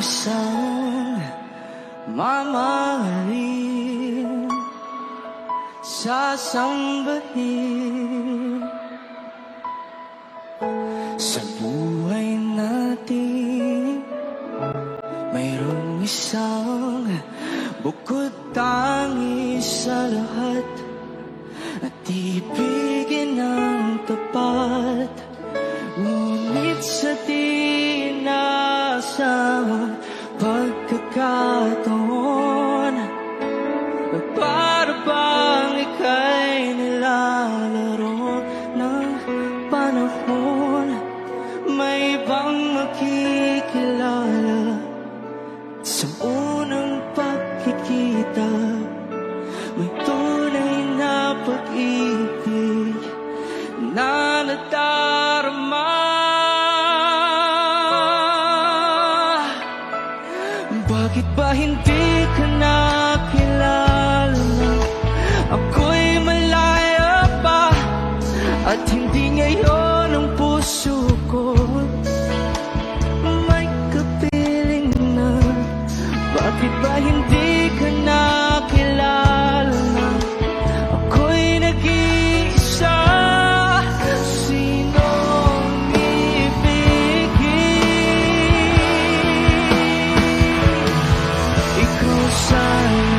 isang mamahalin, sasambahin sa buhay natin. Mayroong isang bukod tangi sa lahat at ibigin ng tapat, ngunit sa di inaasahang pagkakataon, para bang ika'y nilalaro ng panahon. May ibang makikilala sa unang pagkikita, may tunay na pag-ibig na nadarama. Bakit ba hindi ka nakilala na ako'y malaya pa, at hindi ngayon ang puso ko may kapiling na? Bakit ba hindi ka nakilala na ako'y nag-iisa? Sinong ibigin? Ikaw sana.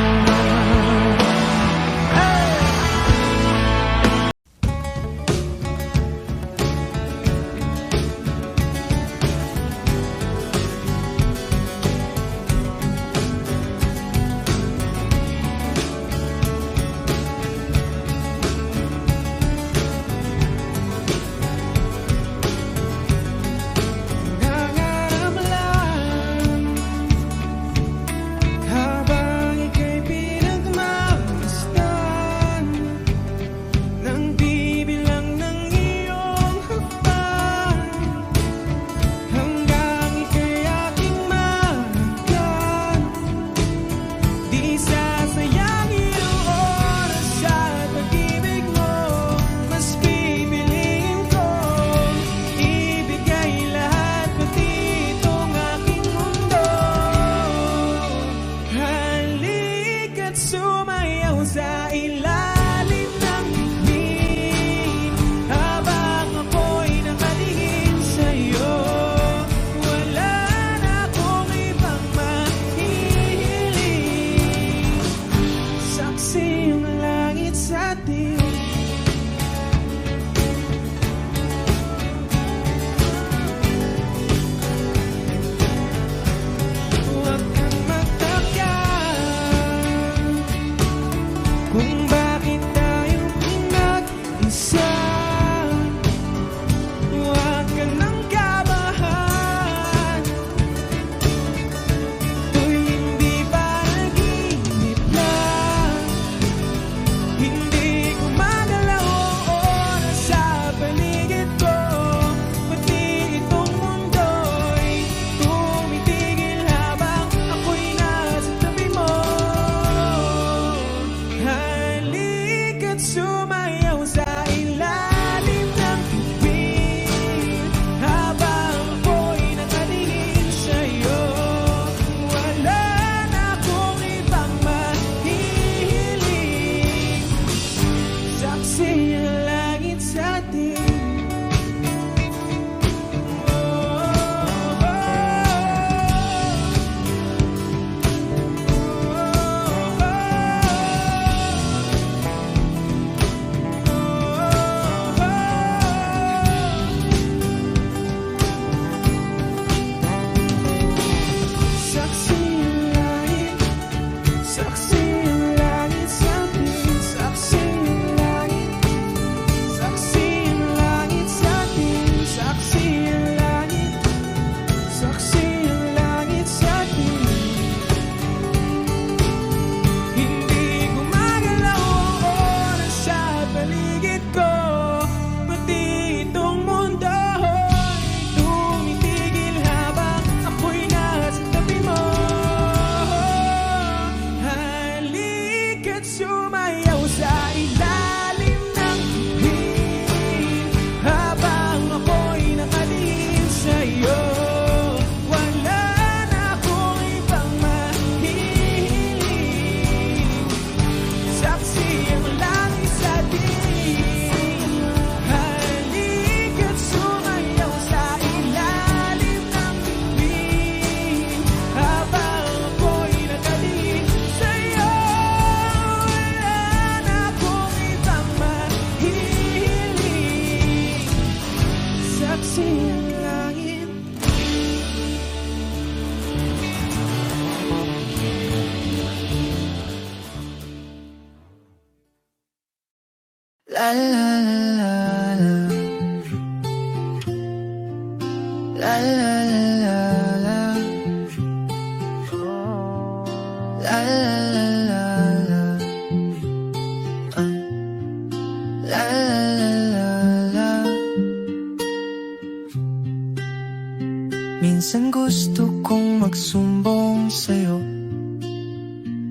sumusumbong sa'yo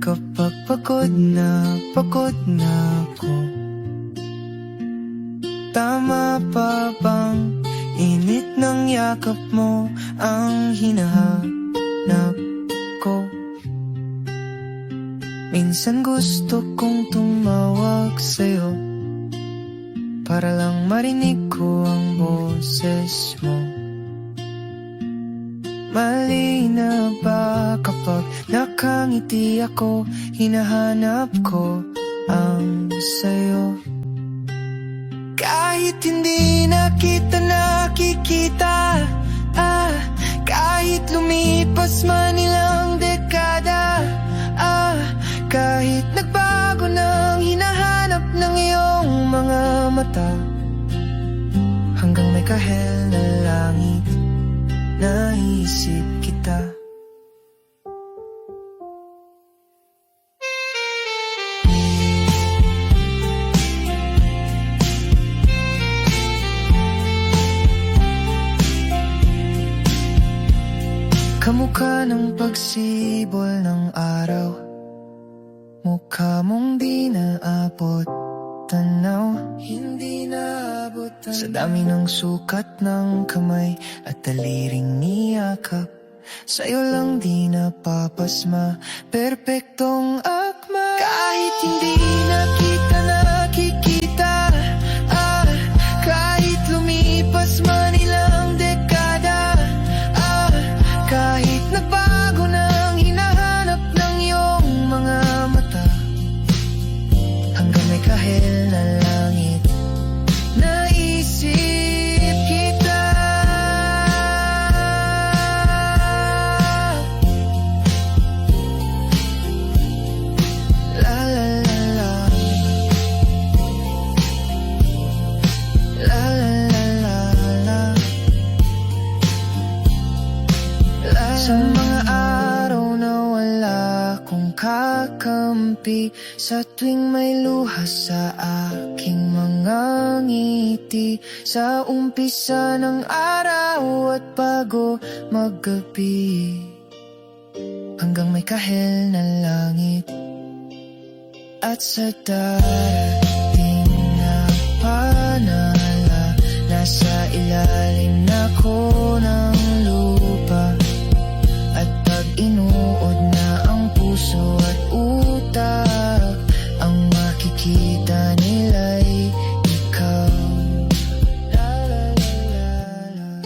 kapag pagod na ako. Tama pa bang init ng yakap mo ang hinahanap ko? Minsan gusto kong tumawag sa'yo para lang marinig ko ang boses mo. Mali na ba kapag nakangiti ako, hinahanap ko ang sayo? Kahit hindi na kita nakikita, kahit lumipas man ilang dekada, kahit nagbago ng hinahanap ng iyong mga mata, hanggang may kahel na langit, naisip kita. Kamukha ng pagsibol ng araw, mukha mong di naabot tanaw, hindi naabot tanaw. Sa dami ng sukat ng kamay at daliring niyakap, sa'yo lang di napapasma, perpektong akma. Kahit hindi na kita nakikita, kahit lumipas man ilang dekada, kahit nagbago ng hinahanap ng iyong mga mata, hanggang may kahel na langit, naisip kita. La la la la, la la la la la. Sa mga araw na wala kong kakampi, sa tuwing may luha sa aking mga ngiti, sa umpisa ng araw at bago maggabi, hanggang may kahel na langit, at sa darating na panala, nasa ilalim ako ng lupa, at pag inuod na ang puso at utak, ang makikita nila'y ikaw. La la la la la.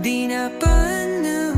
Di na pa na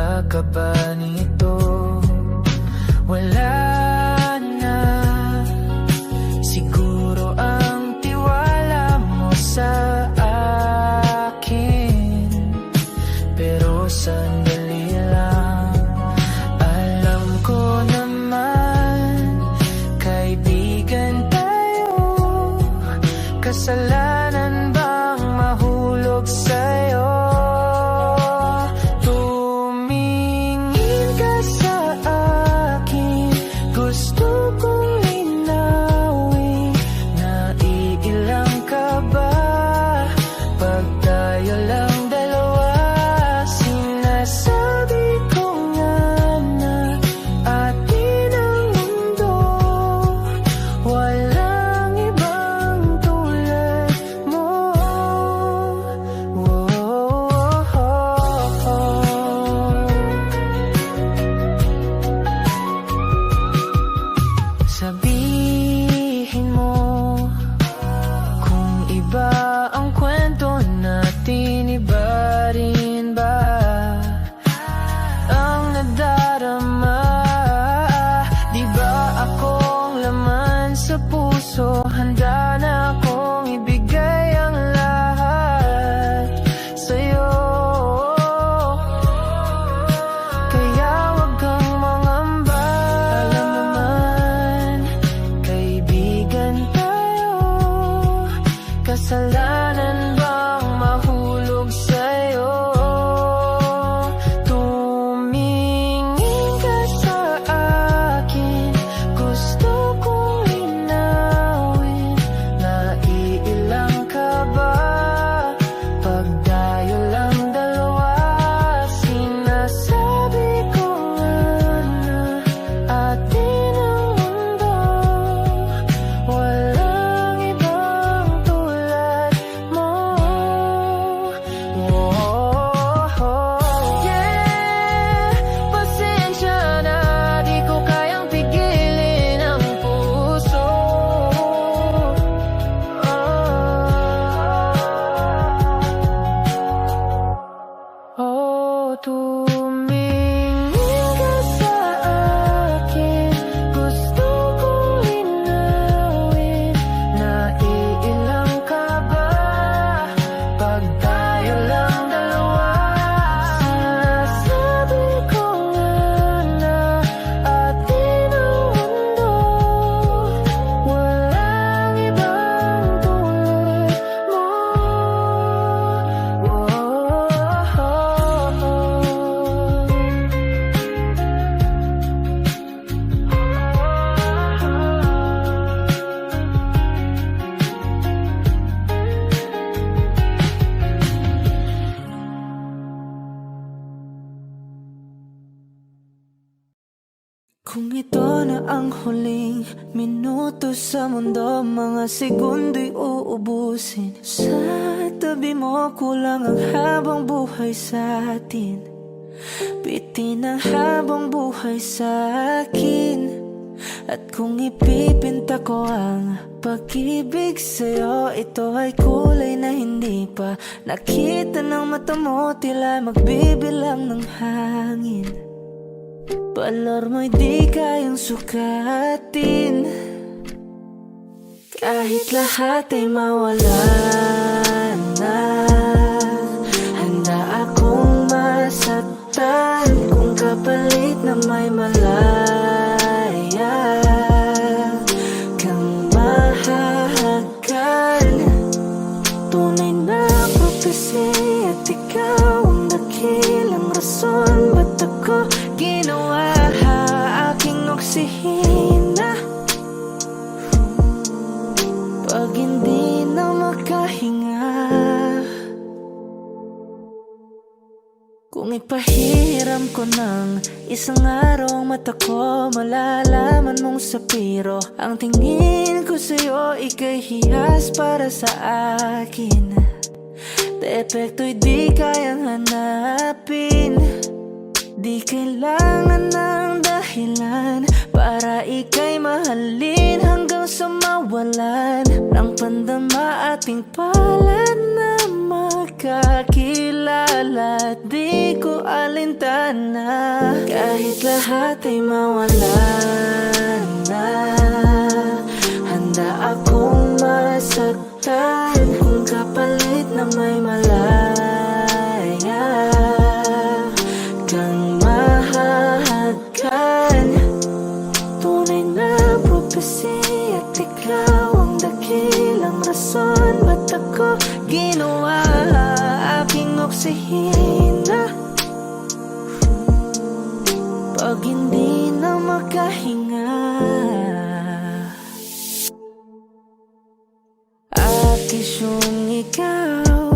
Handa ka ba nito? Wala na siguro ang tiwala mo sa akin, pero sandali lang. Alam ko naman, kaibigan tayo. Kasalanan bang mahulog sa'yo? Tumingin ka sa akin, gusto kong linawin. Naiilang ka ba pag tayo lang dalawa? Sinasabi ko nga na atin ang mundo, walang ibang tulad mo. Sabihin mo kung iba ang kwento natin, iba rin ba ang nadarama? Di ba akong laman sa puso? Handa na akong ibigay ang lahat sa'yo. Kaya wag kang mangamba. Alam naman, kaibigan tayo. Kasalanan bang mahulog sa'yo? Tumingin ka sa akin, gusto kong linawin. Naiilang ka ba pag tayo lang dalawa? Sinasabi ko nga na atin ang mundo, walang ibang tulad mo. Yeah, pasensya na, di ko kayang pigilin ang puso. Tumingin ka sa akin, gusto kong linawin. Naiilang ka ba pag tayo lang dalawa? Sinasabi ko nga na atin ang mundo, walang ibang tulad mo. Kung ito na ang huling minuto sa mundo, mga segundo'y uubusin. Sa tabi mo, kulang ang habang buhay sa atin. Bitin ang habang buhay sa akin. At kung ipipinta ko ang pag-ibig sa'yo, ito ay kulay na hindi pa nakita ng mata mo, tila magbibilang ng hangin. Balor mo'y di kayang sukatin, kahit lahat ay mawala na. Handa akong masaktan kung kapalit na may malaya kang mahahagan. Tunay na prophecy at ikaw ang dakilang rason ba't ako ginawa aking oksihina. Pag hindi na makahinga, kung ipahiram ko ng isang araw ang mata ko, malalaman mong sapiro ang tingin ko sa'yo, ika'y hiyas para sa akin. Depekto'y di kayang hanapin, di kailangan ng dahilan para ika'y mahalin hanggang sa mawalan ng pandama ating palad na magkakilala, di ko alintana. Kahit lahat ay mawala na, handa akong masaktan kung kapalit na may malaya kang mahahagkan. Tunay na propesya at ikaw ang dakilang rason ba't ako ginawa aking oksihina. Pag hindi na makahinga, akisyong ikaw,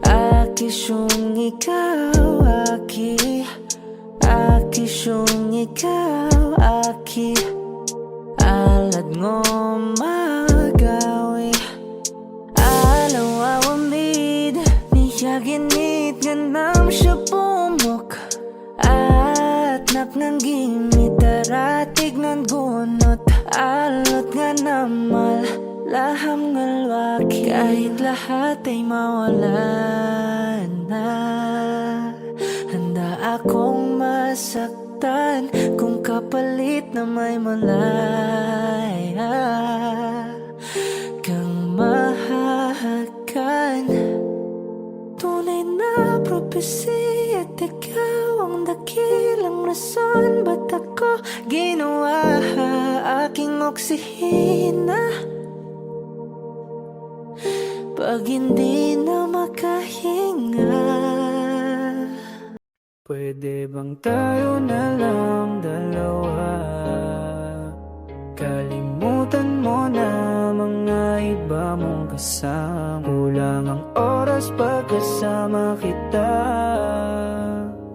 akisyong ikaw, akisyong ikaw, alad ngo magawi alaw awamid niya ginit ganam siya pumok at naknanggimit daratig ng gunot alot nga namal laham ngalwaki. Kahit lahat ay mawala na, handa akong masaktan kung kapalit na may malaya kang mahahagkan. Tunay na propesya at ikaw ang dakilang rason ba't ako ginawa aking oksihina. Pag hindi na makahinga, pwede bang tayo na lang dalawa? Kalimutan mo na mga iba mong kasama. Kulang ang oras pagkasama kita.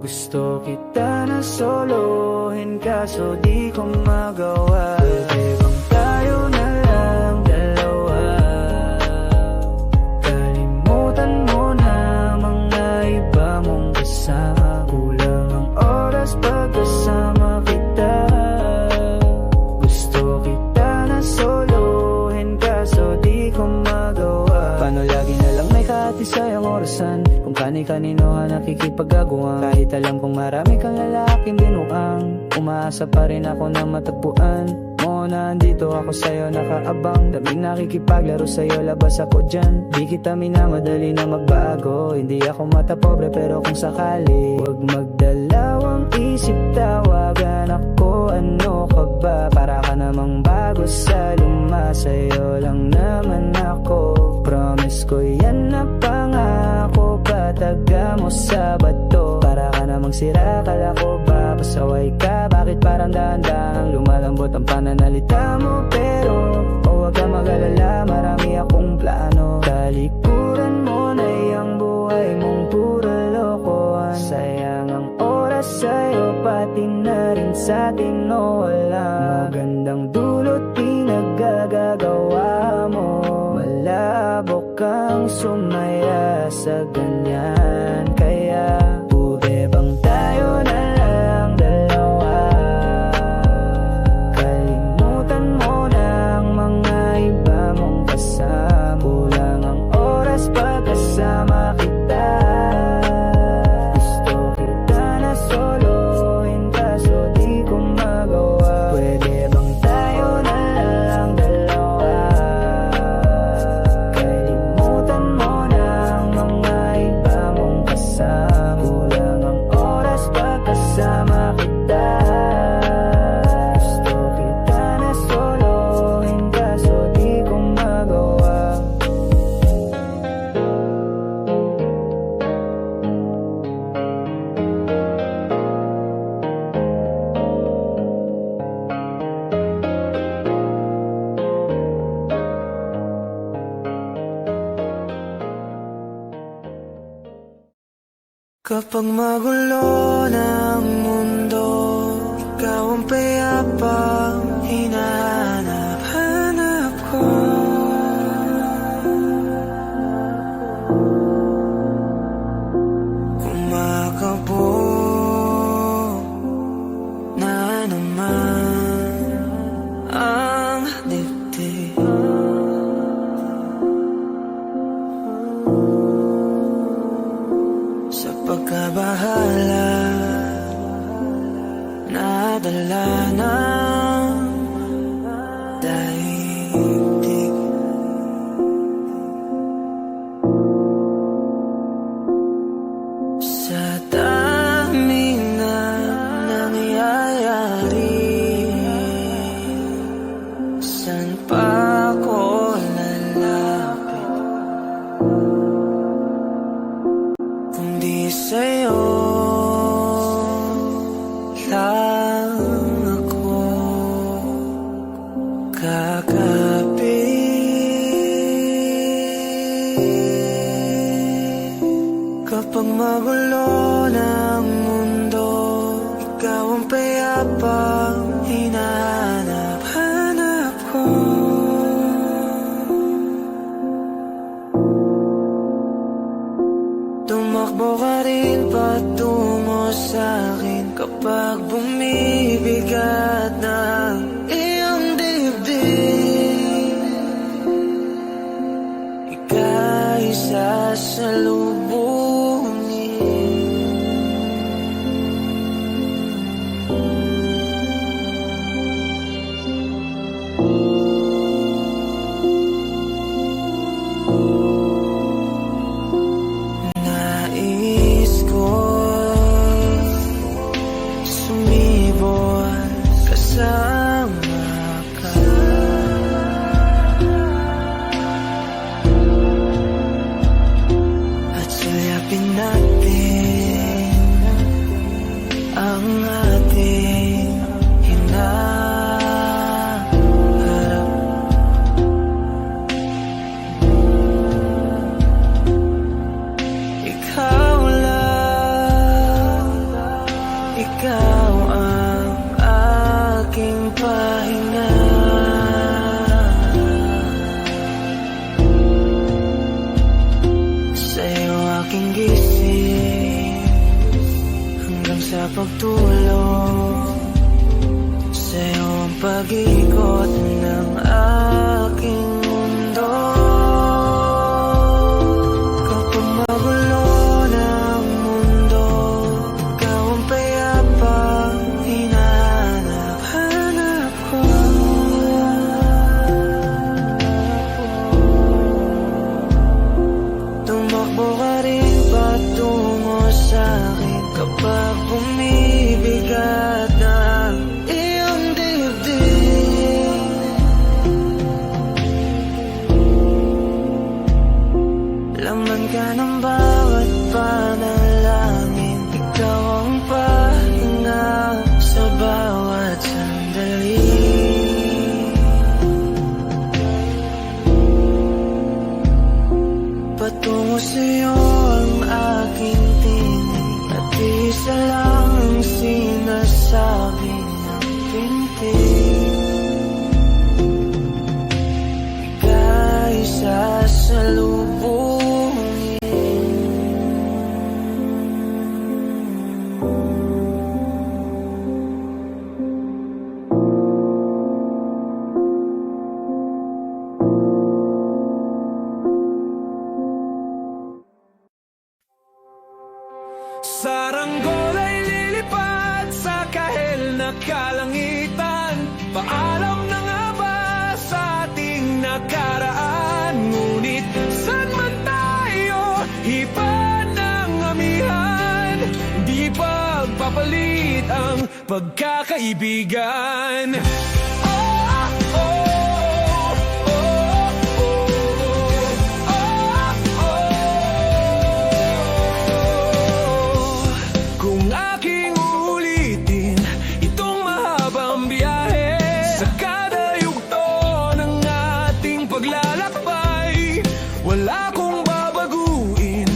Gusto kita na solohin kaso di ko magawa. Pwede bang tayo na lang dalawa? Kalimutan mo na mga iba mong kasama. Kulang ang oras pagkasama kita. Gusto kita na solohin kaso di ko magawa. Paano lagi na lang may katisayang orasan kung kani-kanino ka nakikipag-aguan. Kahit alam kong marami kang lalaking binuang, umaasa pa rin ako na matagpuan mo na andito ako sa'yo nakaabang. Daming nakikipaglaro sa'yo, labas ako dyan. Di kita minamadali na magbago. Hindi ako mata pobre pero kung sakali, huwag magdalawang isip, tawagan ako. Ano ka ba? Para ka namang bago sa luma. Sa'yo lang naman ako. Promise ko yan na pangako. Pataga mo sa bato. Para ka namang sira, kala ko ba pasaway ka? Bakit parang dahan-dahang lumalambot ang pananalita mo? Pero huwag ka mag-alala, marami akong plano. Talikuran mo na yung buhay mong puro lokohan. Sayang ang oras sa'yo, pati na rin sa'tin o wala. Magandang dulot pinagagagawa mo. Malabo kang sumaya sa ganyan. Kaya pwede bang tayo na lang dalawa? Kalimutan mo na ang mga iba mong kasama. Kulang ang oras pagkasama kita. Gusto kita na solohin kaso di ko magawa. Pwede bang tayo na lang dalawa? Kalimutan mo na ang mga iba mong kasama. Kulang ang oras pagkasama kita. Gusto kita na solohin kaso di ko magawa. Kapag magulo ng mundo, ikaw ang payapang hinahanap-hanap ko. Kumakabog na naman ang dibdib. nagdadala ng daigdig. Sa dami na nangyayari, saan pa ako lalapit kung di sa'yo lang ako kakapit. Kapag magulo ng mundo, ikaw ang payapang hinahanap-hanap ko. Tumakbo ka rin patungo sa'kin kapag bumibigat na iyong dibdib. Ika'y sasalubungin. Nais ko sumibol kasama ka, at sulyapin natin ang ating hinaharap. Ikaw lang, ikaw ang aking pahinga. Sa'yo aking gising hanggang sa pagtulog. Sa'yo ang pag-ikot ng aking mundo. Kapag magulo ng mundo, ikaw ang payapang hinahanap-hanap ko. Tumakbo ka rin patungo sa'kin kapag bumibigat na iyong dibdib. Laman ka ng bawat panalangin, ikaw ang pahinga sa bawat sandali. Patungo sa'yo ang aking tinig, at isa lang ang sinasabi ng pintig. Ika'y sasalubungin. Saranggol ay lilipad sa kahel na kalangitan. Paalam na nga ba sa ating nakaraan? Ngunit saan man tayo, iba ng amihan. Di pagpapalit ang pagkakaibigan. Kung aking ulitin itong mahabang biyahe, sa kada yugto ng ating paglalakbay, wala kong babaguin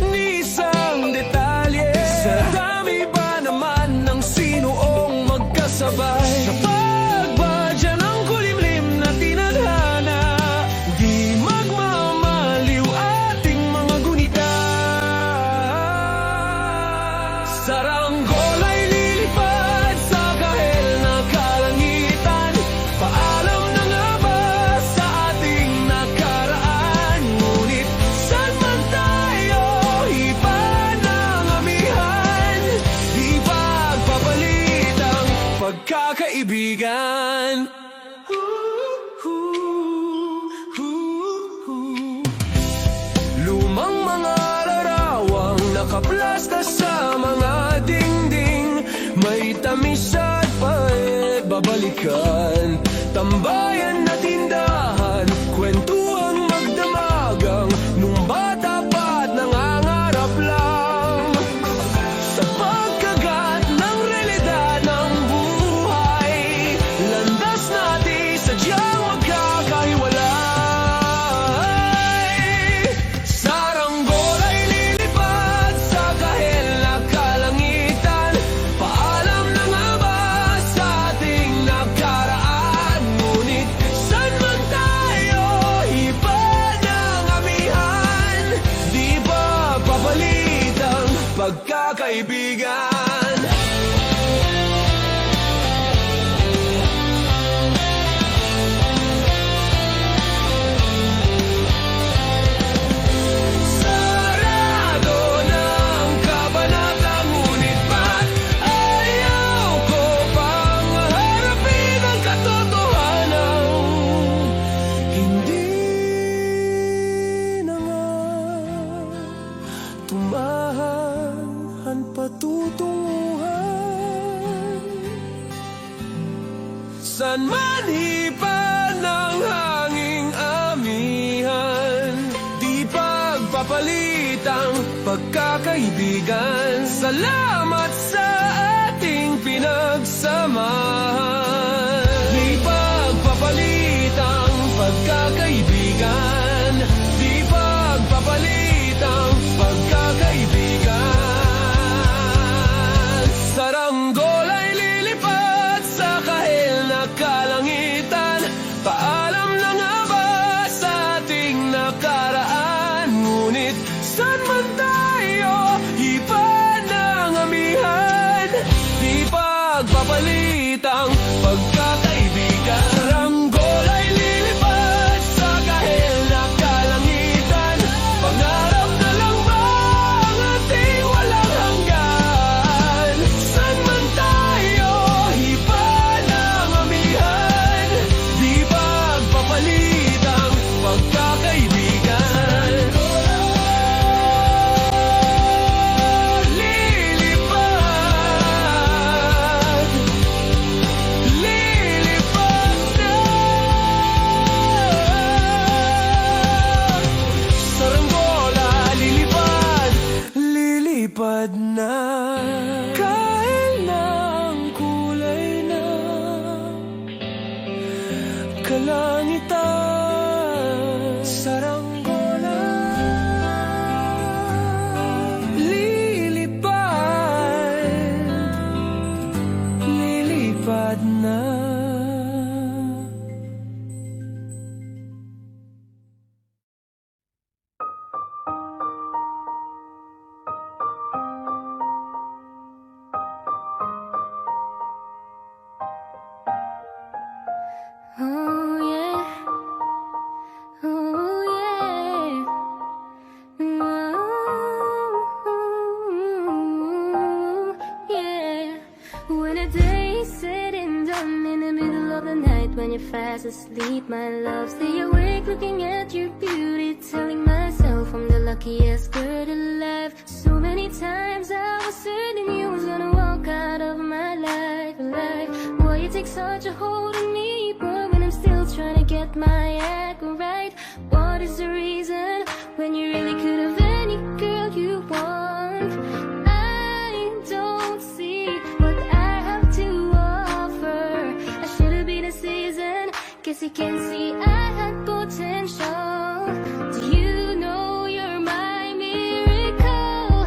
ni isang detalye. Sa dami ba naman ng sinuong magkasabay, sa pagbadya ng kulimlim na tinadhana, di magmamaliw ating mga gunita. Saranggol ay lilipad sa kahel na kalangitan. Paalam na nga ba sa ating nakaraan? Ngunit saan man tayo, iba ng amihan. Di pagpapalit ang pagkakaibigan. Lumang mga larawang nakaplastas sa mga dingding, may tamis at pait babalikan. Tambayan na tindahan, kwentuang magdamagang, nung bata pa't nangangarap lang sa pagkagat ng realidad ng buhay. Landas natin sadyang magkakahiwalay. Saranggola ay lilipad sa kahel na kalangitan. Paalam na nga ba sa ating nakaraan? Ngunit saan man tayo, iba ng amihan. Di ba papalit ang pagkakaibigan? Sarado ng kabanata, ngunit ba't ayaw ko pang harapin ang katotohanan? Hindi na nga tumahan ang patutunguhan. San man hipan ng hanging amihan, di pagpapalit ang pagkakaibigan. Salamat sa ating pinagsamahan. Di pagpapalit ang pagkakaibigan. Di pagpapalit ang pagkakaibigan. Saranggola ay lilipad sa kahel na kalangitan. Paalam na nga ba sa ating nakaraan? Ngunit saan man tayo, iba ng amihan. Di pagpapalit ang pagkakaibigan. Saranggola ay lilipad sa kahel na kalangitan. Pangarap na lang ba ang ating walang hanggan? Saan man tayo, iba ng amihan. Di pagpapalit ang pagkakaibigan. Lilipad, lilipad na. Saranggola, lilipad, lilipad na. Kahit na ang kulay na kalangitan. Saranggola, lilipad, lilipad na. Oh yeah, oh yeah, oh yeah. When a day is said and done, in the middle of the night, when you're fast asleep, my love, stay awake looking at your beauty, telling myself I'm the luckiest girl alive. So many times I was certain you was gonna walk out of my life. Why you take such a hold on me, but when I'm still trying to get my act right? What is the reason when you really could have any girl you want? I don't see what I have to offer. I should have been a season, guess you can see I had potential. Do you know you're my miracle?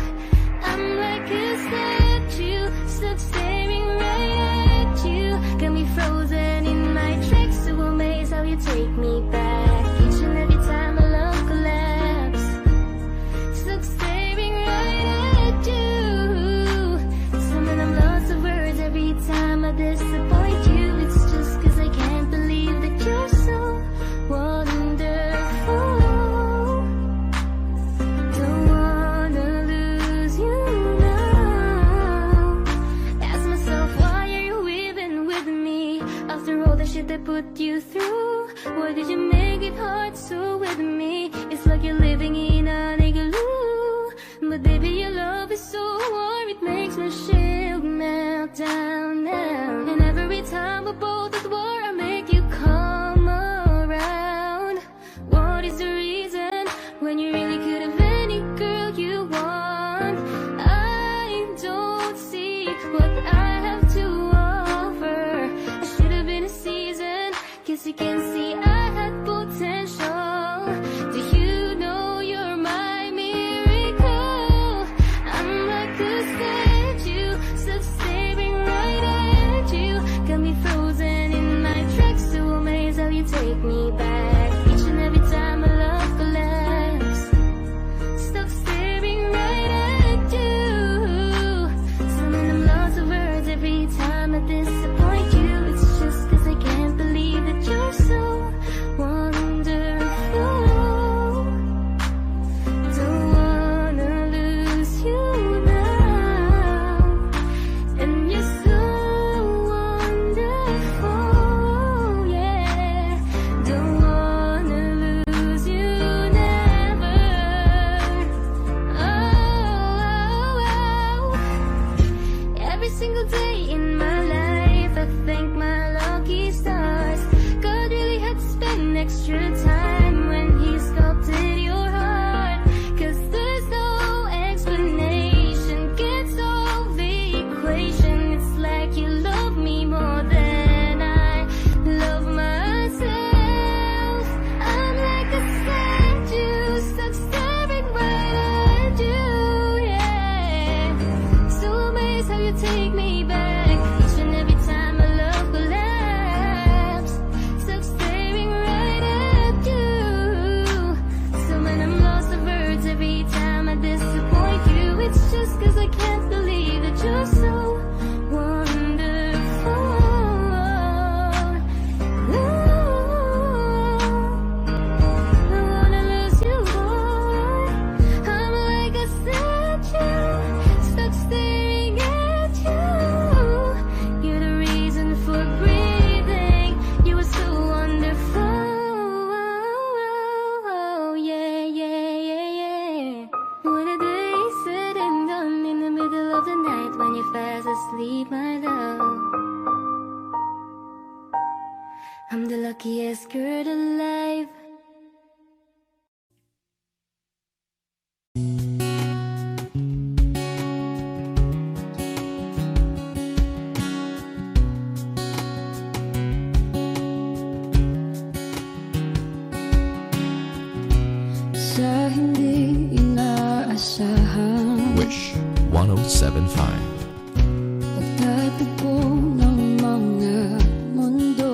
I'm like a statue, stuck staring right at you. Got me frozen in my tracks, so amazed how you take me back. Each and every time my love collapse, stuck staring right at you. Summon I'm lots of words every time I disappoint you. It's just 'cause I can't believe that you're so wonderful. Don't wanna lose you now. Ask myself, why are you even with me? put you through? Why did you make it hard so with me? It's like you're living in an igloo. But baby, your love is so warm, it makes my shield melt down now. And every time we're both at war, I make you come around. What is the reason when you really could have any girl you want? I don't see what I have to offer. I should have been a season, guess you can see I had potential. Do you know you're my miracle? I'm like a statue, stuck staring right at you. Got me frozen in my tracks, so amazed how you take me back. Each and every time my love collapse, stuck staring right at you. Swimming in lots of words every time I disappoint you. It's just 'cause I can't believe that you're so wonderful. Don't wanna lose you now. And you're so wonderful, yeah. Don't wanna lose you never. Oh. Every single day in my life, I thank my lucky stars. God really had to spend extra time when he sculpted your heart. 'Cause there's no explanation, can't solve the equation. It's like you love me more than I love myself. I'm like a statue, stuck staring right at you, yeah. So amazed how you take me back. Each and every time my love collapse, stuck staring right at you. So when I'm lost of words every time I disappoint you, it's just 'cause I can't believe that you're so wonderful. I wanna lose you, boy. I'm like a statue, stuck staring at you. You're the reason for breathing. You were so wonderful. Yeah. What a day said and done in the middle of the night when you're fast asleep, my love. I'm the luckiest girl alive. Sa hindi inaasahan, Wish 1075. pagtatagpo ng mga mundo,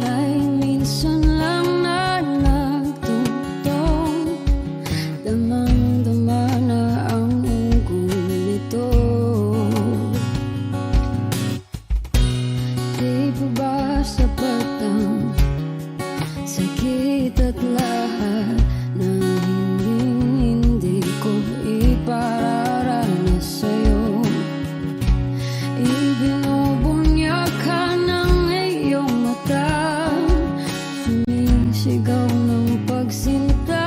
may minsan lang na nagtutong, damang-dama na ang unggoy nito. Di pa ba sapat ang sakit at lahat ng hindi ko ipararanas sa'yo? Ibinubunyag ka ng iyong mata, sumisigaw ng pagsinta.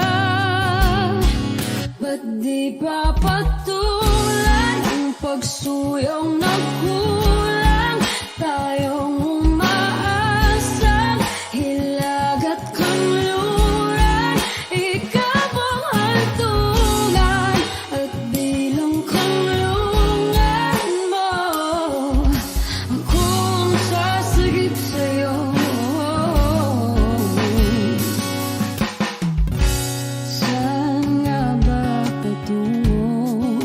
Ba't di pa patuloy ang pagsuyong nagkulang? Tayong umaasang hilag at kanluran, ikaw ang hantungan at bilang kanlungan mo. Ako ang sasagip sa'yo. Saan nga ba patungo?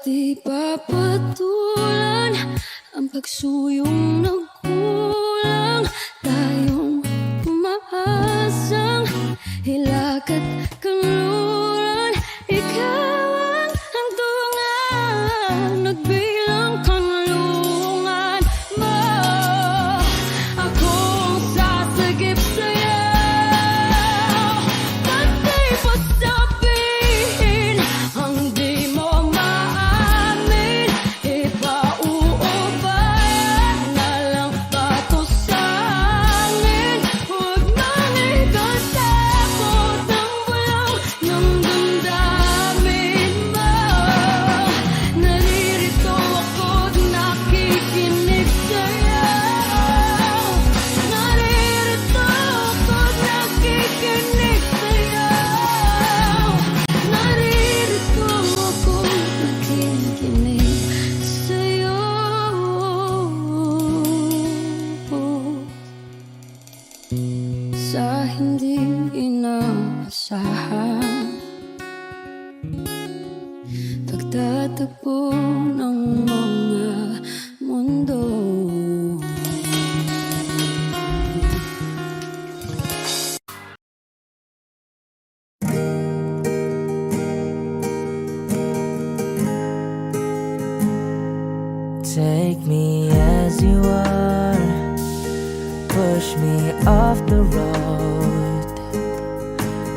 di papatulan ang pagsuyong nagkulang. Tayong umaasang hilakad kanluran. Ikaw ang hantungan, nagbilang kanlungan mo. Akong sasagip sa'yo, pati pa sabihin ang di mo maamin. Ipauubayan na lang patusangin. Huwag nang ikasakot ang bulong ng damdamin mo. Naririto ako't nakikinig sa'yo. Naririto ako't nakikinig sa'yo. Naririto ako't nakikinig sa'yo. Sa hindi inaasahan, pagtatagpo ng mga mundo. Take me as you are, push me off the road.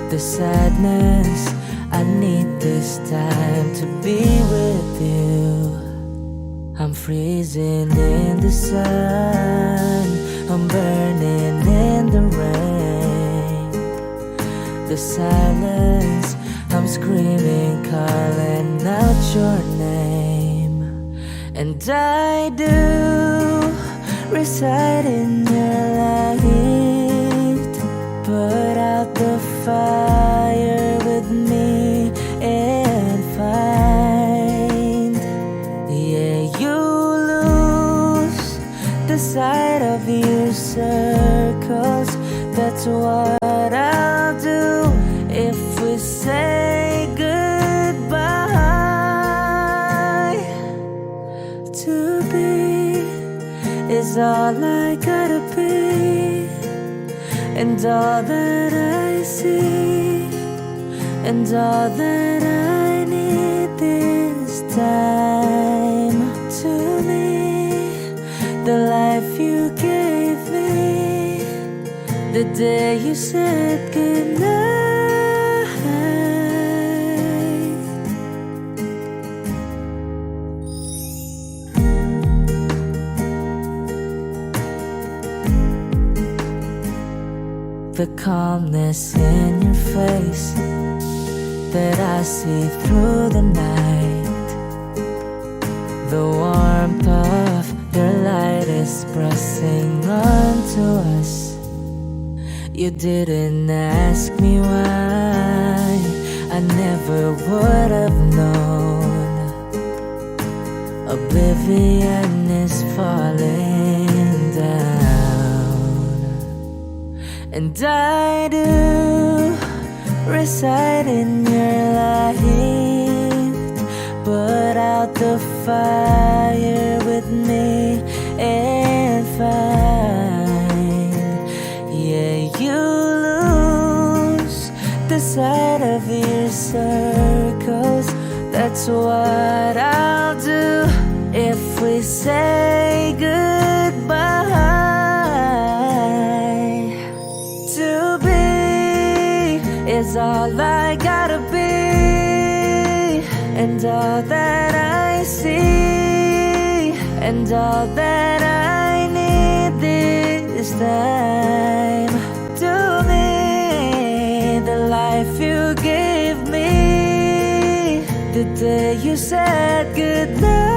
The sadness, I need this time to be with you. I'm freezing in the sun, I'm burning in the rain. The silence, I'm screaming, calling out your name. And I do reside in your light. Put out the fire with me and find. Yeah, you lose the sight of your circles. That's what I'll do if we say goodbye. To be is all I gotta be, and all that I see, and all that I need this time. To me, the life you gave me, the day you said goodnight. The calmness in your face that I see through the night. The warmth of your light is pressing onto us. You didn't ask me why, I never would have known. Oblivion is falling down. And I do reside in your light. Put out the fire with me and find. Yeah, you lose the sight of your circles. That's what I'll do if we say goodbye. To be is all I gotta be, and all that I see, and all that I need this time. To me, the life you gave me, the day you said goodnight.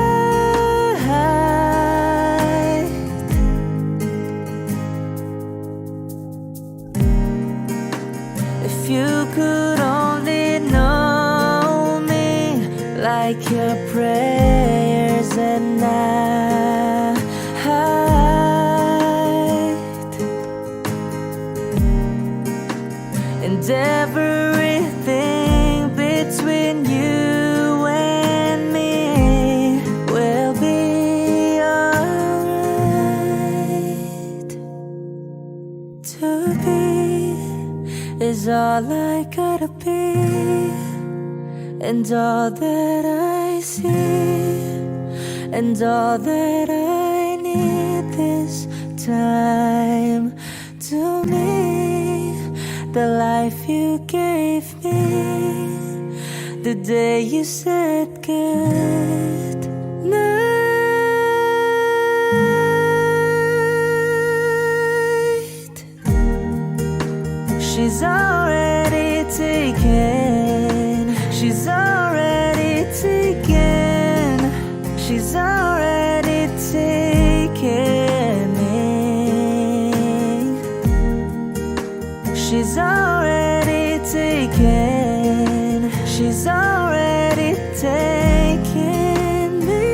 If you could only know me like your prayers at night, and everything between you and me. to be is all I gotta be, and all that I see, and all that I need this time to me. The life you gave me the day you said good night. She's already taken. She's already taken. She's already taken me. She's already taken. She's already taken me.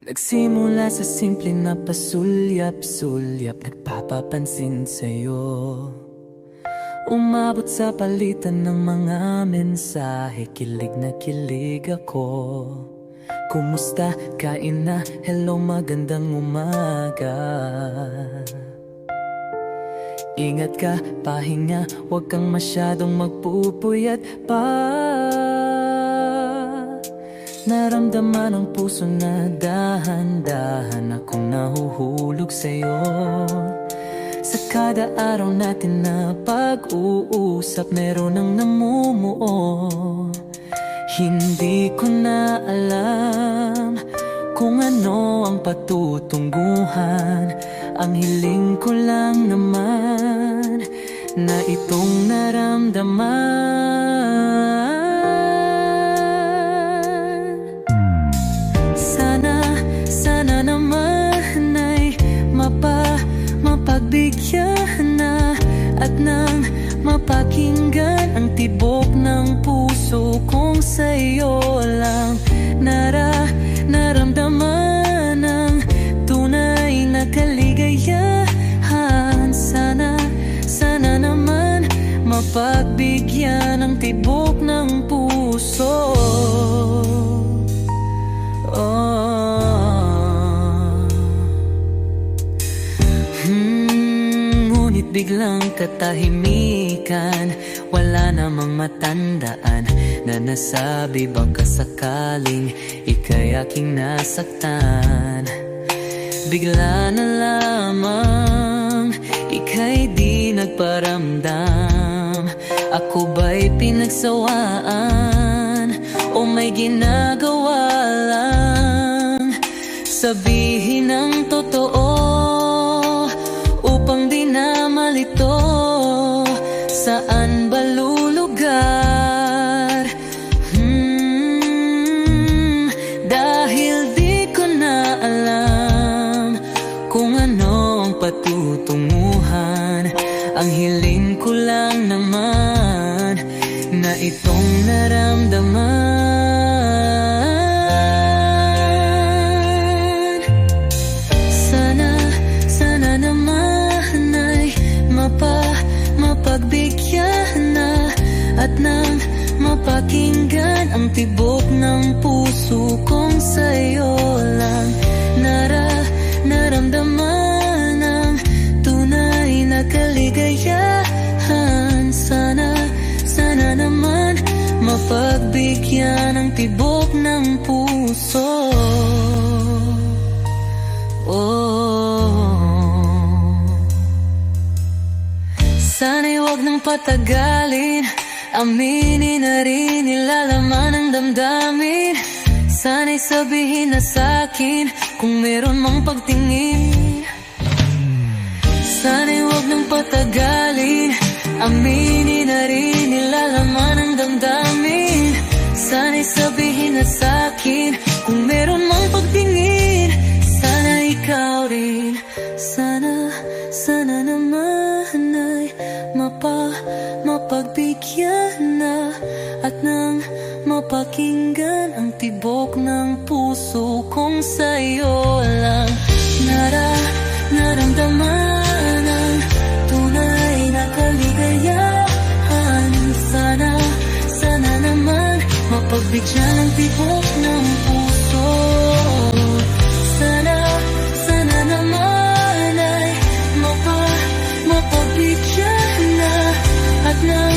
Nagsimula sa simple na pasulyap-sulyap, nagpapapansin sa'yo. Umabot sa palitan ng mga mensahe, kilig na kilig ako. Kumusta? Kain na? Hello, magandang umaga. Ingat ka, pahinga, huwag kang masyadong magpupuyat pa. Naramdaman ang puso na dahan-dahan akong nahuhulog sa'yo. Sa kada araw natin na pag-uusap, meron ang namumuo. Hindi ko na alam kung ano ang patutunguhan. Ang hiling ko lang naman na itong naramdaman. Sana naman ay mapagbigyan na at nang mapakinggan ang tibok ng puso kong sa'yo lang naramdaman ang tunay na kaligayahan. Sana naman mapagbigyan ang tibok ng puso. Ngunit biglang katahimikan, wala namang matandaan na nasabi baka sakaling ika'y aking nasaktan. Bigla na lamang ika'y di nagparamdam. Ako ba'y pinagsawaan o may ginagawa lang? Sabihin ang totoo upang di na malito. Saan ba lulugar? Dahil di ko na alam kung ano ang patutunguhan. Ang hiling ko lang naman na itong naramdaman. Sana naman ay mapagbigyan na at nang mapakinggan ang tibok ng puso kong sa'yo lang naramdaman ang tunay na kaligayahan. Sana naman mapagbigyan ang tibok ng puso. Sana'y huwag nang patagalin, aminin na rin nilalaman ang damdamin. Sana'y sabihin na sa'kin kung meron mang pagtingin. Sana'y huwag nang patagalin, aminin na rin nilalaman ang damdamin. Sana'y sabihin na sa'kin kung meron mang pagtingin. Sana ikaw rin, sana naman ay mapagbigyan na at nang mapakinggan ang tibok ng puso kong sa'yo lang naramdaman ang tunay na kaligayahan. Bigyan ang tibok ng puso. Sana, sana naman ay mapabigyan na at nang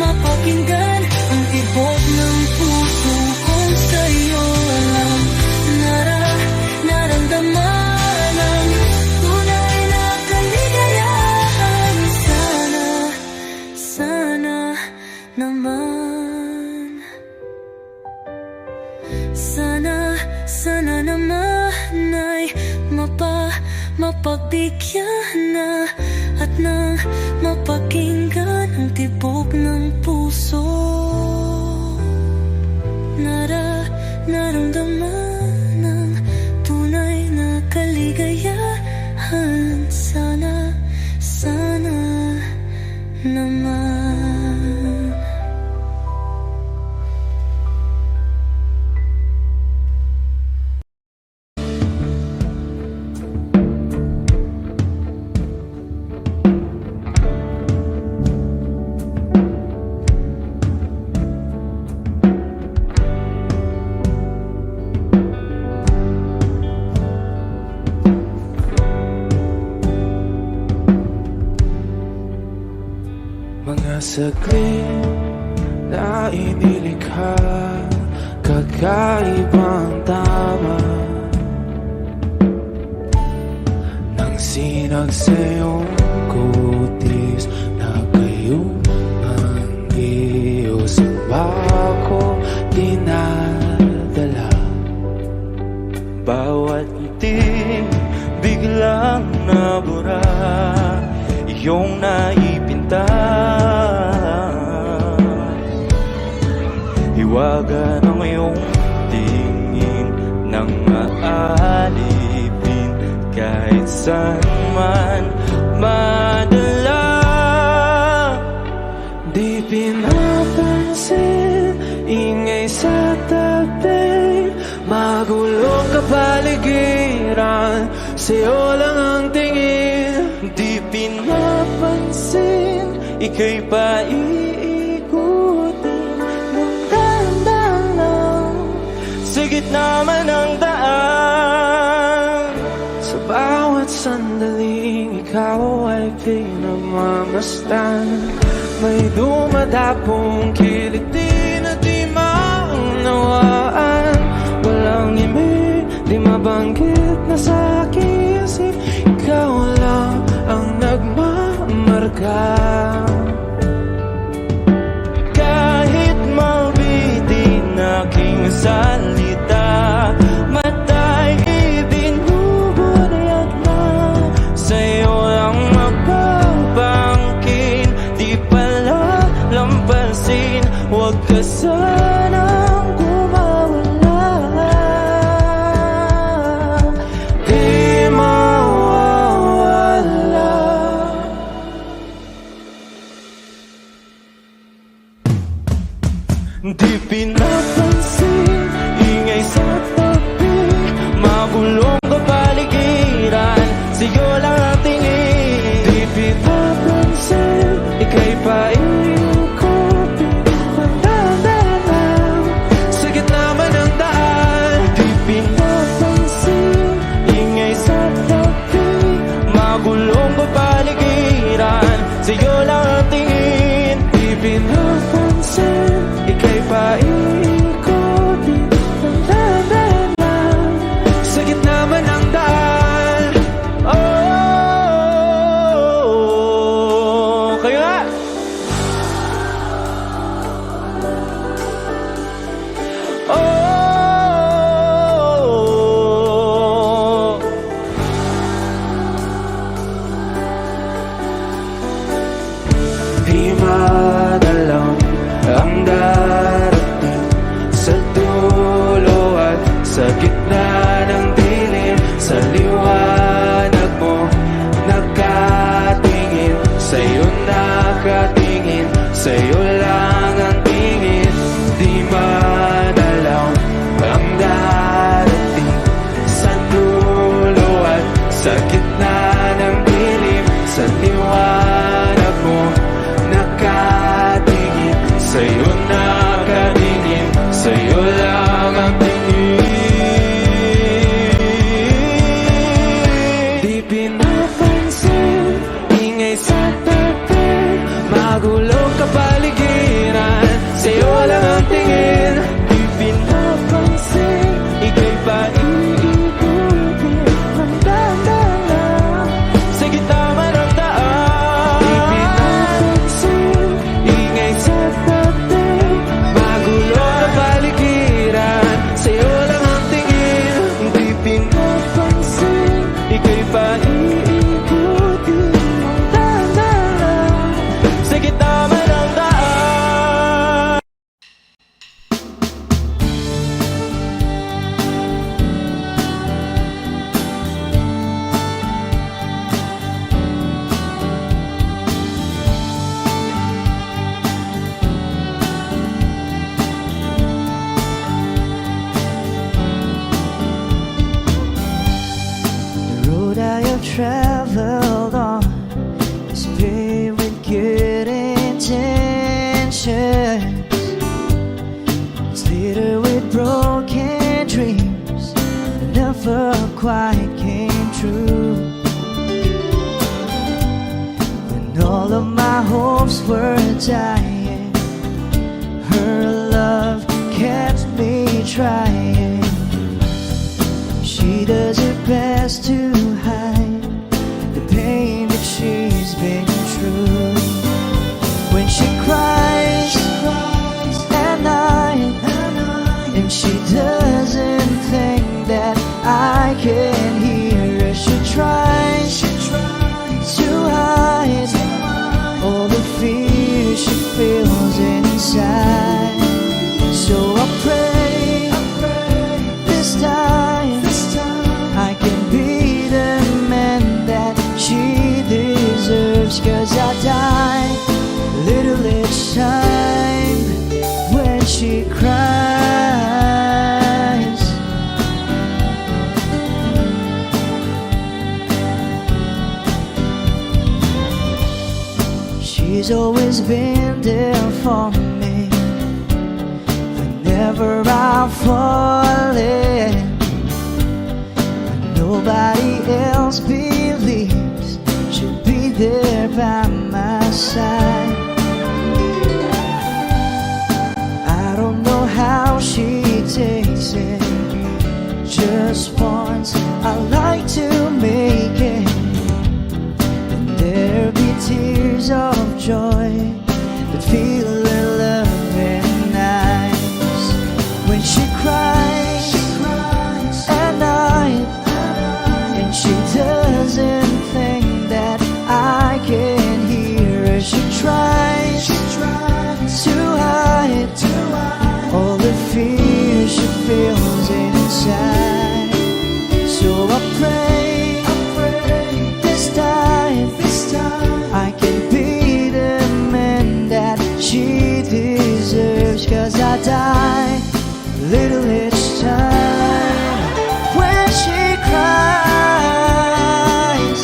mapakinggan ang tibok ng puso kung sa'yo alam naramdaman ang tunay na kaligayahan. Sana, sana naman. Sana, sana naman ay mapagbigyan na at nang mapakinggan ang tibok ng puso. Naramdaman ang tunay na kaligayahan. Sana, sana naman. Mga saglit na inilikha, kakaibang tama nang sinagsayong kutis na kayo ang Diyos ba ko dinadala. Bawat itim biglang nabura, iyong naipinta. Hiwaga ng iyong tingin nang maalipin kahit saan man madala. Di pinapansin, ingay sa tabi, magulong kapaligiran, sa'yo lang ang tingin. Di pinapansin, ika'y paiikutin ng dahan-dahan lang sa gitna man ng daan. Sa bawat sandaling ikaw ay pinagmamasdan, may dumadapong kiliti na di maunawaan. Walang imi, di mabanggit na sa aking isip, ikaw lang ang nagmamarka. Kahit mabitin aking salita, matay ibinubunayag na, sa'yo lang magpapangkin. Di pala lampasin, huwag ka sanang kumawala. Di mawawala. Di pinapansin, ingay sa tabi, magulong kapaligiran, sa'yo lang ang tingin. Di pinapansin, ika'y paiikutin ng dahan-dahan sa gitna man ng daan. Di pinapansin, ingay sa tabi, magulong kapaligiran, sa'yo lang ang tingin. Di pinapansin, ika'y paiikutin ng dahan-dahan sa gitna man ng daan. Oh, kayo nga! Oh, di madalang ang darating sa dulo at sa gitna ng dilim. Sa liwanag mo nakatingin, sa'yo nakatingin, sa'yo lang ang tingin. Di madalang ang darating sa dulo at sa gitna ng dilim. Sa liwanag mo nakatingin, Magulong kapaligiran, sa'yo lang ang tingin. Di pinapansin, ika'y paiikutin ng dahan-dahan. Sa gitna man ng daan, di pinapansin, ingay sa dating. Magulong kapaligiran, sa'yo lang ang tingin. Di pinapansin, ika'y paiikutin ng dahan-dahan. Sa gitna man ng daan. The road I have traveled on is paved with good intentions. It's littered with broken dreams that never quite came true. When all of my hopes were dying, her love kept me trying. She does her best to hide the pain that she's been through. When she cries at night, and she doesn't think that I can hear her, she tries to hide all the fear she feels inside. So I pray this time I can be the man that she deserves. 'Cause I die a little each time when she cries. She's always been there for me whenever I'm falling. Nobody else believes she'll be there by my side. I don't know how she takes it. Just once I like to make it, and there'll be tears of joy that feel her love and eyes. When she cries at night, and she doesn't think that I can hear her, she tries to hide all the fear she feels inside. So I pray this time I can be the man that she deserves. 'Cause I die a little each time when she cries.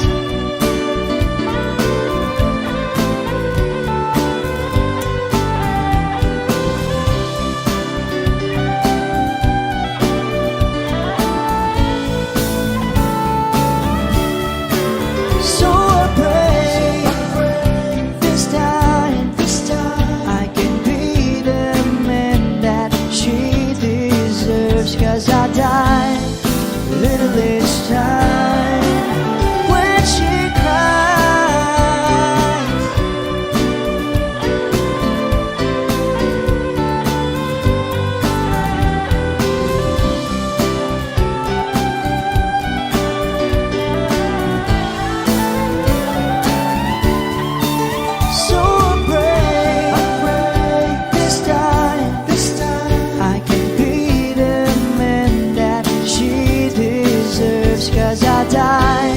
So I pray this time I can be the man that she deserves. 'Cause I die a little each time when she cries. So I pray this time I can be the man that she deserves. 'Cause I die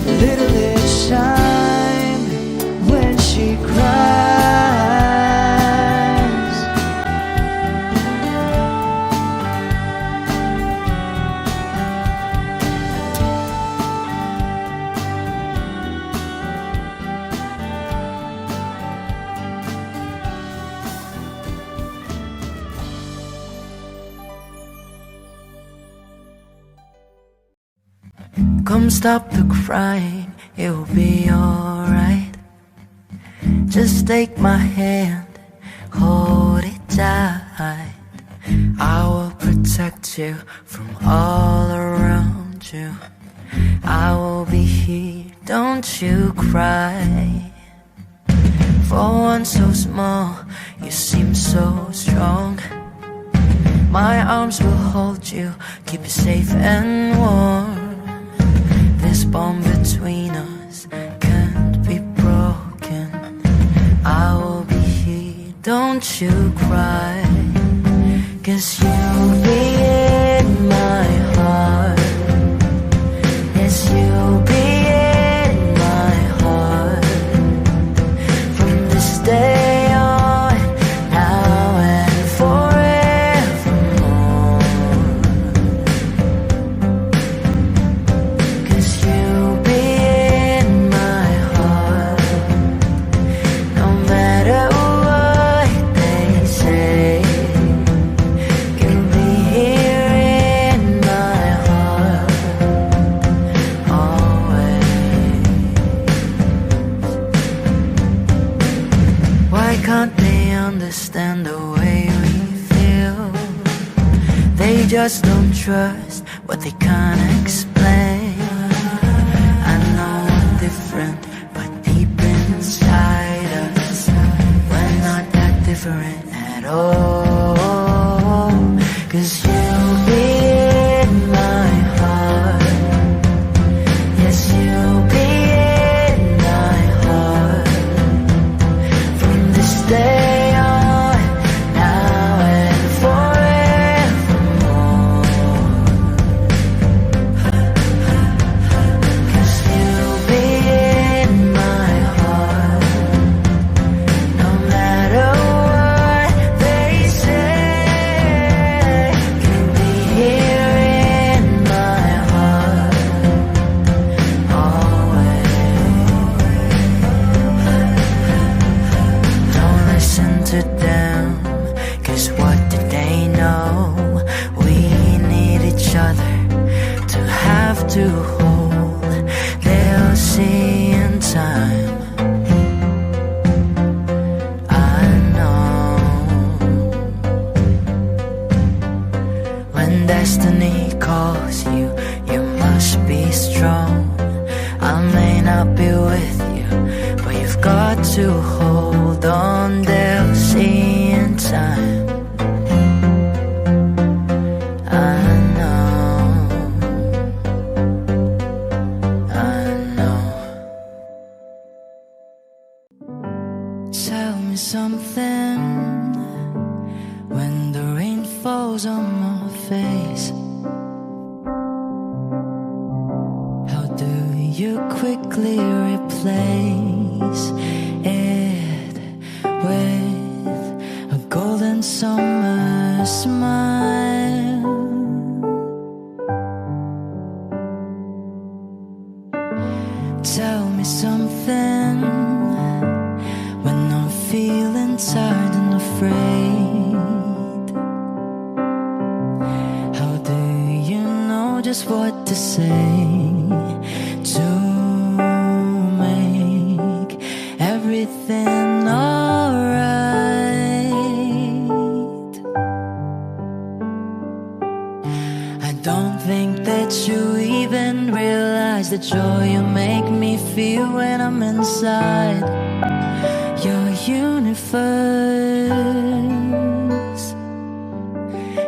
a little each time when she cries. Come stop the crying, it will be alright. Just take my hand, hold it tight. I will protect you from all around you. I will be here, don't you cry. For one so small, you seem so strong. My arms will hold you, keep you safe and warm. This bond between us can't be broken. I will be here, don't you cry. 'Cause you'll be in my heart. Yes, you'll be in my heart. From this day on, now and forevermore. 'Cause you'll be in my heart. No matter what they say, you'll be here in my heart always. Why can't they understand the way we feel? They just don't trust what they can't explain. I know we're different, but deep inside us, we're not that different at all. 'Cause you'll be in my heart. Yes, you'll be in my heart. From this day on, now and forevermore. 'Cause you'll be in my heart. No matter what they say, you'll be here in my heart always. Don't listen to them, 'cause what did they know? We need each other to have to hold. They'll see in time, I know. When destiny calls you, you must be strong. I may not be with you, but you've got to hold on. They'll see in time, I know, I know. Tell me something when the rain falls on my face. How do you quickly replace it with a golden summer smile? Tell me something when I'm feeling tired and afraid. How do you know just what to say to make everything alright? I don't think that you even realize the joy you make me feel when I'm inside your universe.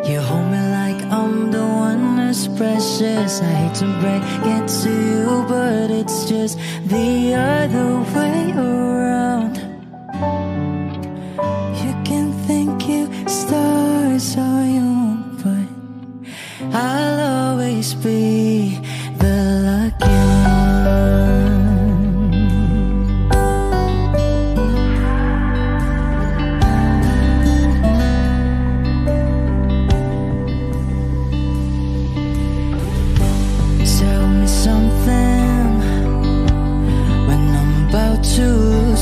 You hold me like I'm the one who's precious. I hate to break it to you, but it's just the other way around. You can think you stars all you want, but I'll always be the lucky one. Tell me something when I'm about to lose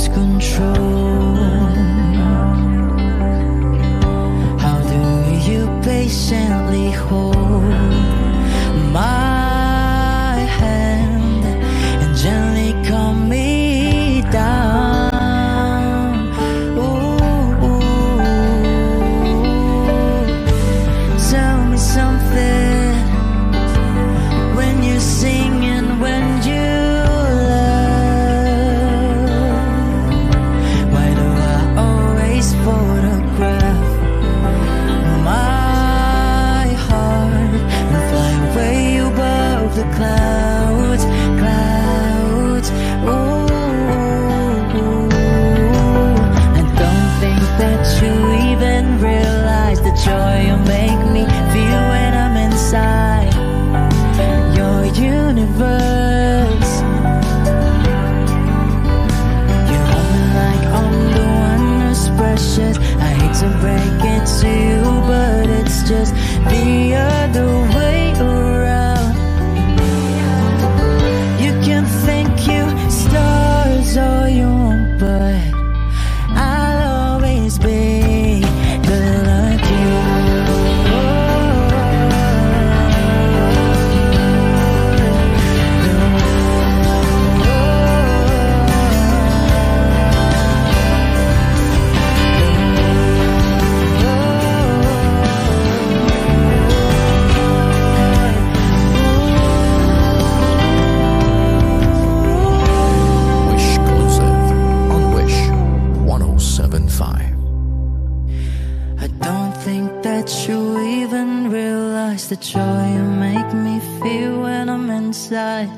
the joy you make me feel when I'm inside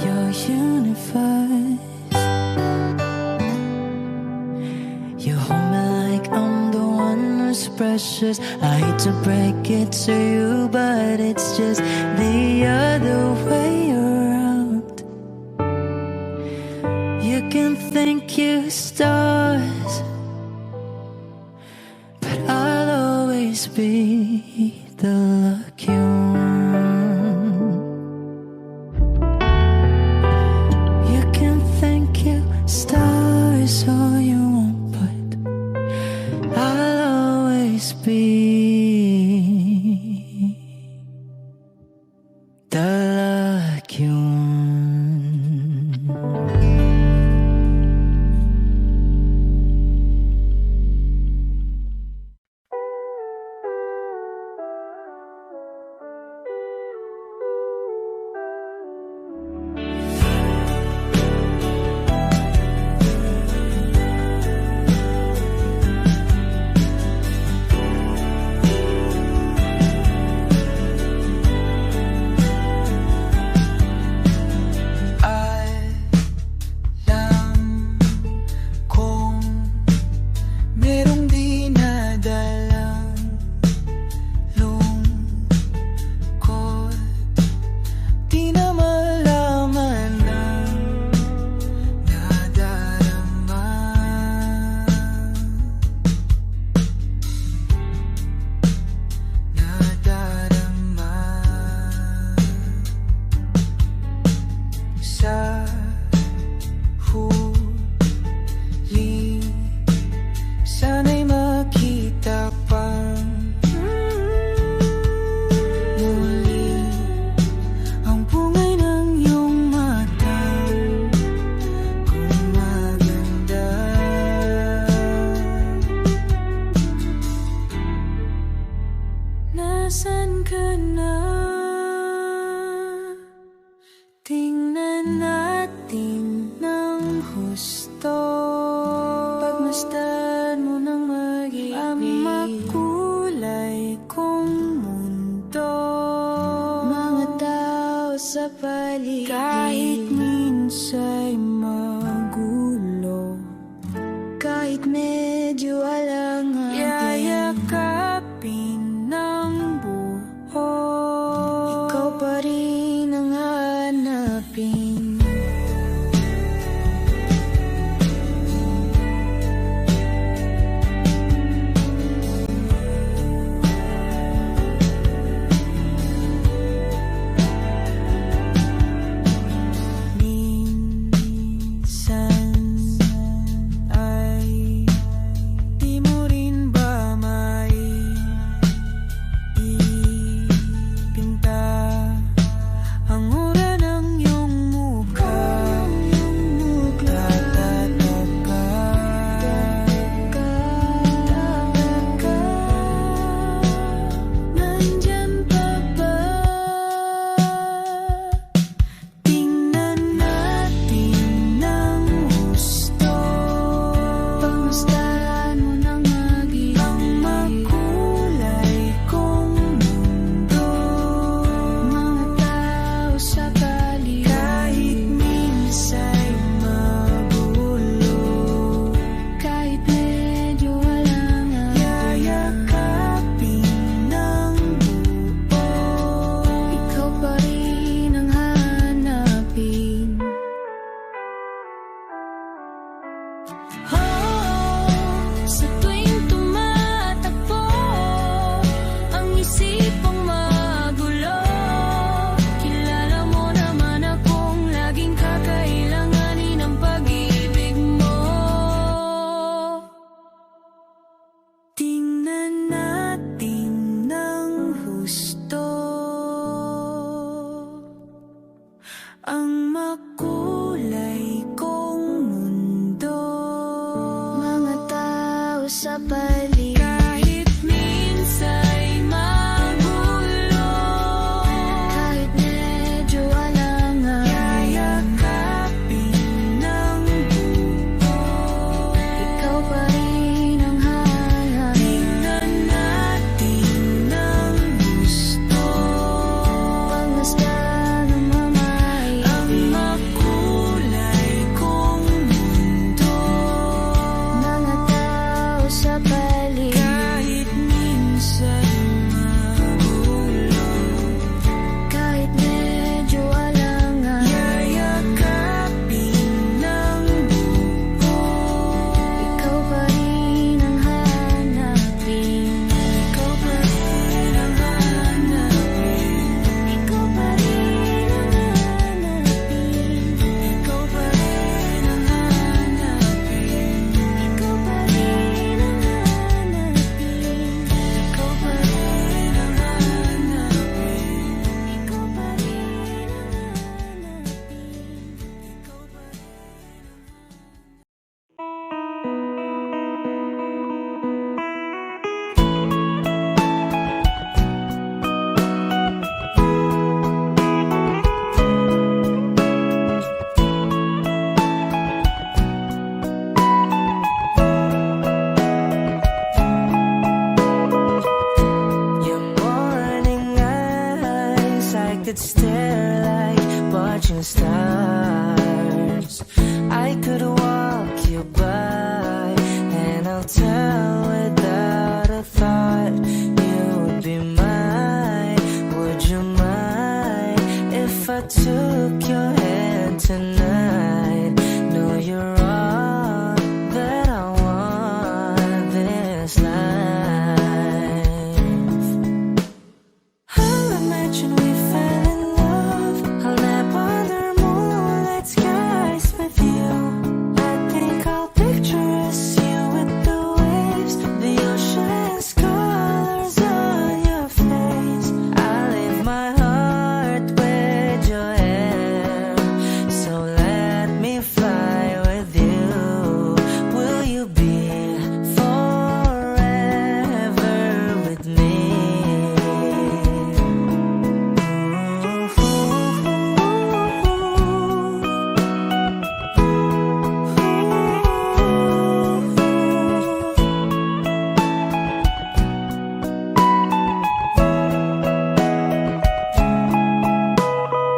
your universe. You hold me like I'm the one who's precious. I hate to break it to you, but it's just the other way around. You can thank your stars, but I'll always be the lucky one. You can thank your stars all you want, but I'll always be the lucky one. Nasaan ka na? Tingnan natin ng husto. Pagmasdan mo ng mag-ibig ang makulay kong mundo. Mga tao sa paligid, kahit minsa'y magulo, kahit medyo alangan, yayakapin ng buo. Ikaw pa rin ang hanapin. Ang makulay kong mundo, mga tao sa paligid, kahit minsa'y magulo, kahit medyo alangan, yayakapin ng buo. Ikaw pa rin ang hanapin. Tingnan natin ng stare like watching stars. I could walk you by, and I'll tell without a thought you would be mine. Would you mind if I took your hand tonight? No, you're all that I want this life. I'll imagine we fell in love. I'll nap under moonlit skies with you. I think I'll picture us, you with the waves, the ocean's colors on your face. I leave my heart with your hair, so let me fly with you. Will you be forever with me?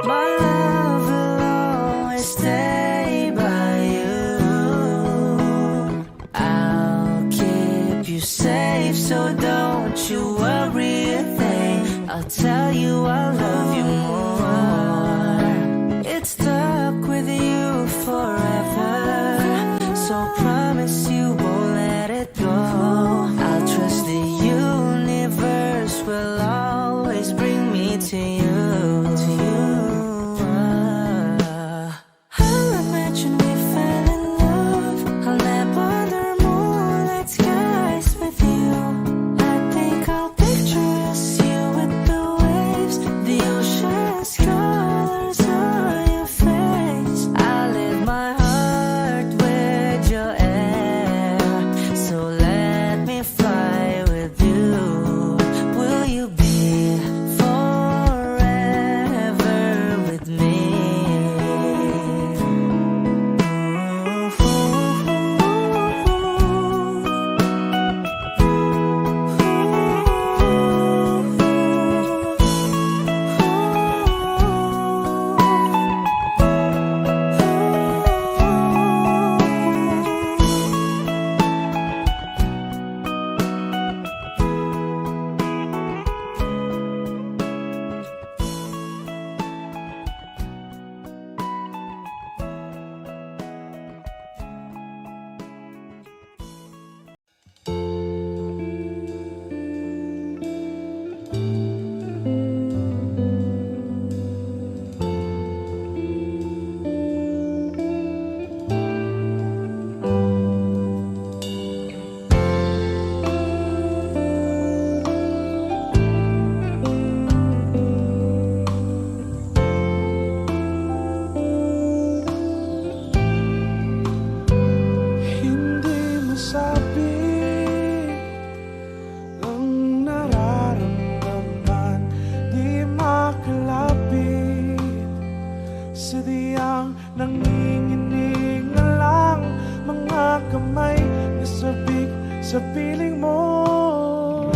My love will always stay by you. I'll keep you safe, so don't you worry a thing. I'll tell you I love you more. It's stuck with you forever, so promise you won't let it go. I'll trust the universe will always bring me to you. I'll imagine we fell in love. I'll nap under moonlit skies with you. I think I'll picture us, you with the waves, the ocean's colors on your face. I live my heart with your air, so let me fly with you. Will you be forever with me? Hindi masabi ang nararamdaman, di makalapit. Sadyang nanginginig na lang mga kamay na sabik sa piling mo.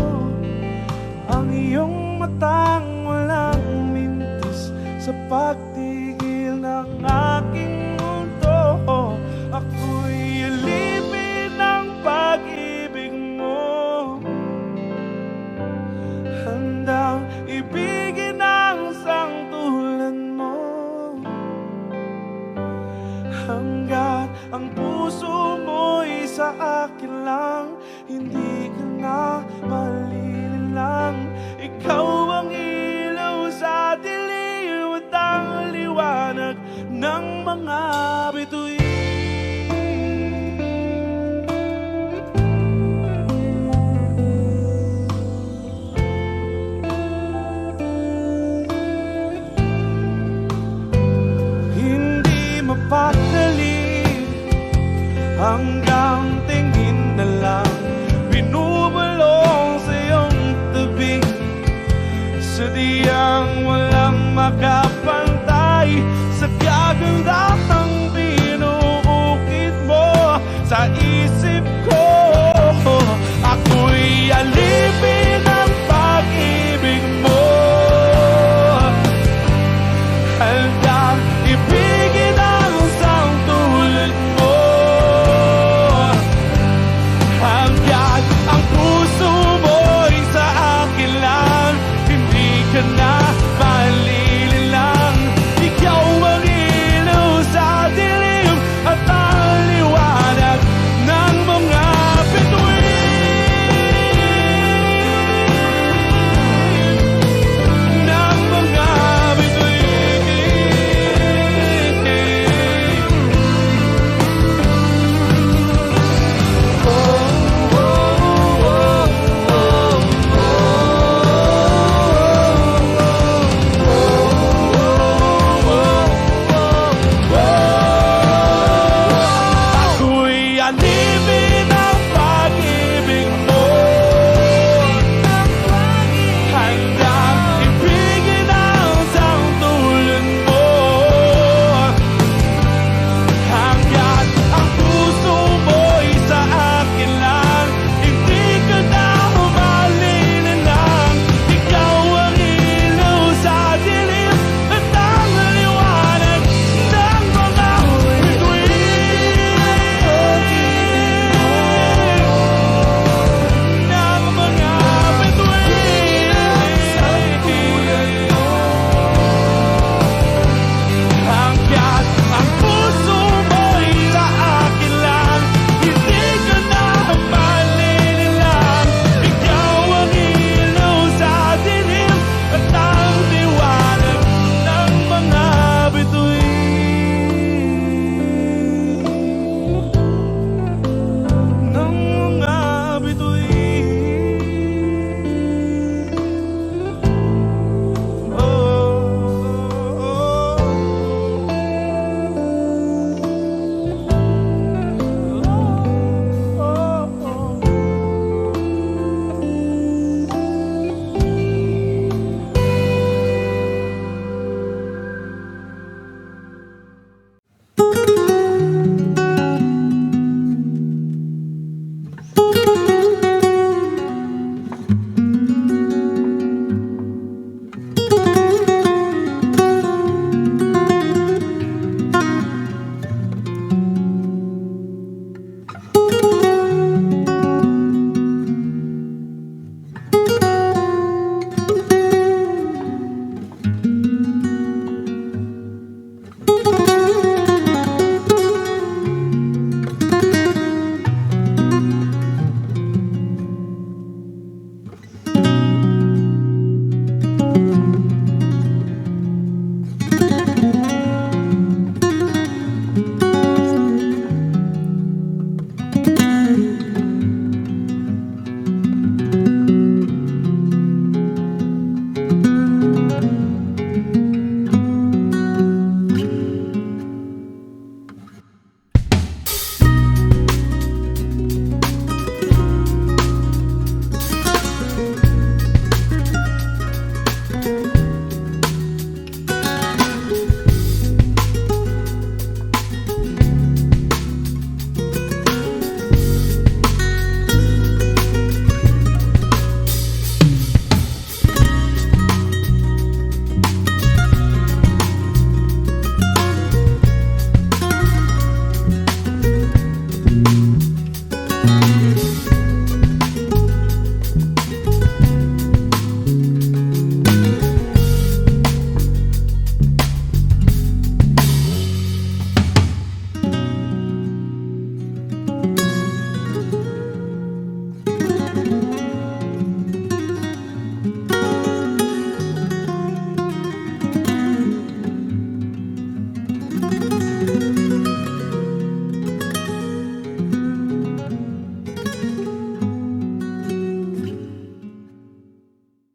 Ang iyong matang walang mintis sa pagtigil ng aking mundo. Ako'y alipin ng pag-ibig mo, handang ibigin ang sangtulan mo. Hanggat ang puso mo'y sa akin lang, hindi ka na malililang. Ikaw ang ilaw sa dilim at ang liwanag ng mga bituin. Hindi mapakali hanggang tingin na lang, binubulong sa iyong tabi. Sadyang walang makapantay sa kagandahang binuukit mo sa isip ko. Ako'y alipin ng pag-ibig mo, Sanib